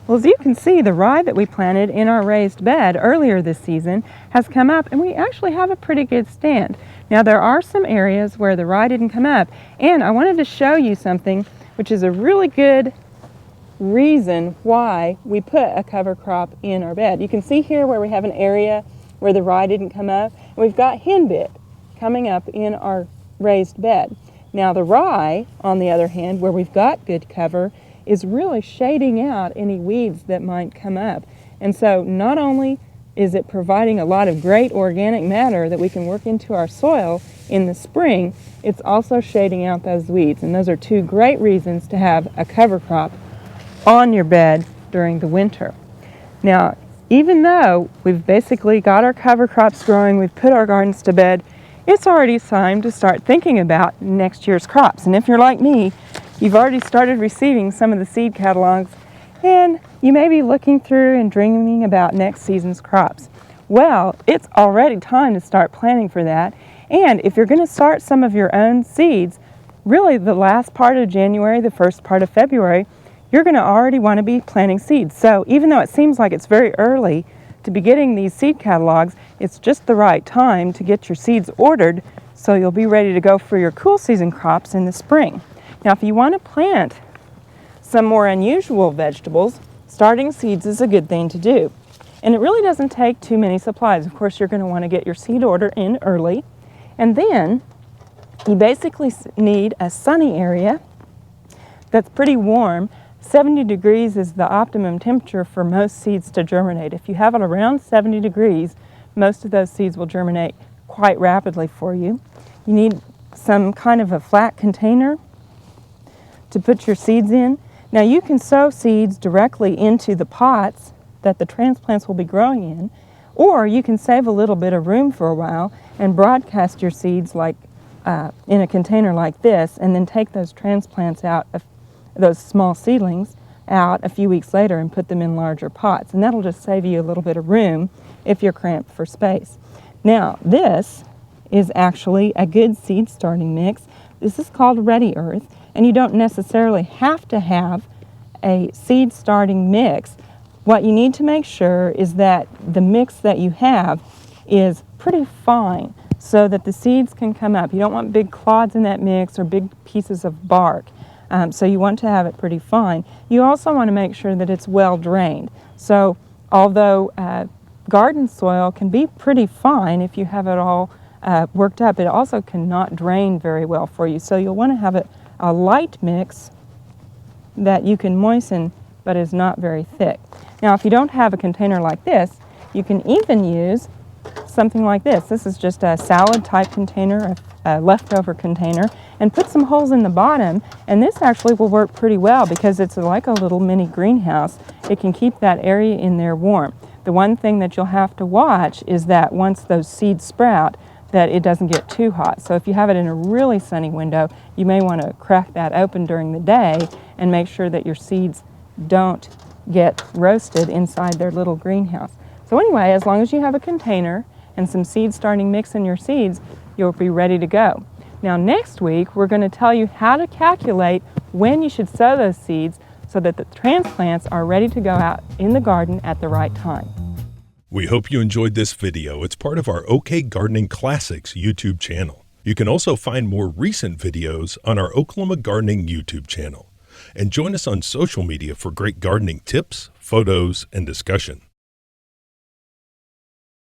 Well, as you can see, the rye that we planted in our raised bed earlier this season has come up, and we actually have a pretty good stand. Now, there are some areas where the rye didn't come up, and I wanted to show you something which is a really good reason why we put a cover crop in our bed. You can see here where we have an area where the rye didn't come up, and we've got henbit coming up in our raised bed. Now, the rye, on the other hand, where we've got good cover, is really shading out any weeds that might come up. And so not only is it providing a lot of great organic matter that we can work into our soil in the spring, it's also shading out those weeds. And those are two great reasons to have a cover crop on your bed during the winter. Now, even though we've basically got our cover crops growing, we've put our gardens to bed, it's already time to start thinking about next year's crops. And if you're like me, you've already started receiving some of the seed catalogs, and you may be looking through and dreaming about next season's crops. Well, it's already time to start planning for that. And if you're going to start some of your own seeds, really the last part of January, the first part of February, you're going to already want to be planting seeds. So even though it seems like it's very early to be getting these seed catalogs, it's just the right time to get your seeds ordered so you'll be ready to go for your cool season crops in the spring. Now, if you want to plant some more unusual vegetables, starting seeds is a good thing to do. And it really doesn't take too many supplies. Of course, you're going to want to get your seed order in early. And then you basically need a sunny area that's pretty warm. 70 degrees is the optimum temperature for most seeds to germinate. If you have it around 70 degrees, most of those seeds will germinate quite rapidly for you. You need some kind of a flat container to put your seeds in. Now, you can sow seeds directly into the pots that the transplants will be growing in, or you can save a little bit of room for a while and broadcast your seeds like in a container like this, and then take those transplants out, those small seedlings out a few weeks later and put them in larger pots. And that'll just save you a little bit of room if you're cramped for space. Now, this is actually a good seed starting mix. This is called Ready Earth. And you don't necessarily have to have a seed starting mix. What you need to make sure is that the mix that you have is pretty fine so that the seeds can come up. You don't want big clods in that mix or big pieces of bark. So you want to have it pretty fine. You also want to make sure that it's well drained. So although garden soil can be pretty fine if you have it all worked up, it also cannot drain very well for you. So you'll want to have a light mix that you can moisten but is not very thick. Now, if you don't have a container like this, you can even use something like this. This is just a salad type container, a leftover container, and put some holes in the bottom, and this actually will work pretty well because it's like a little mini greenhouse. It can keep that area in there warm. The one thing that you'll have to watch is that once those seeds sprout, that it doesn't get too hot. So if you have it in a really sunny window, you may want to crack that open during the day and make sure that your seeds don't get roasted inside their little greenhouse. So anyway, as long as you have a container and some seed starting mix in your seeds, you'll be ready to go. Now, next week, we're going to tell you how to calculate when you should sow those seeds so that the transplants are ready to go out in the garden at the right time. We hope you enjoyed this video. It's part of our OK Gardening Classics YouTube channel. You can also find more recent videos on our Oklahoma Gardening YouTube channel. And join us on social media for great gardening tips, photos, and discussion.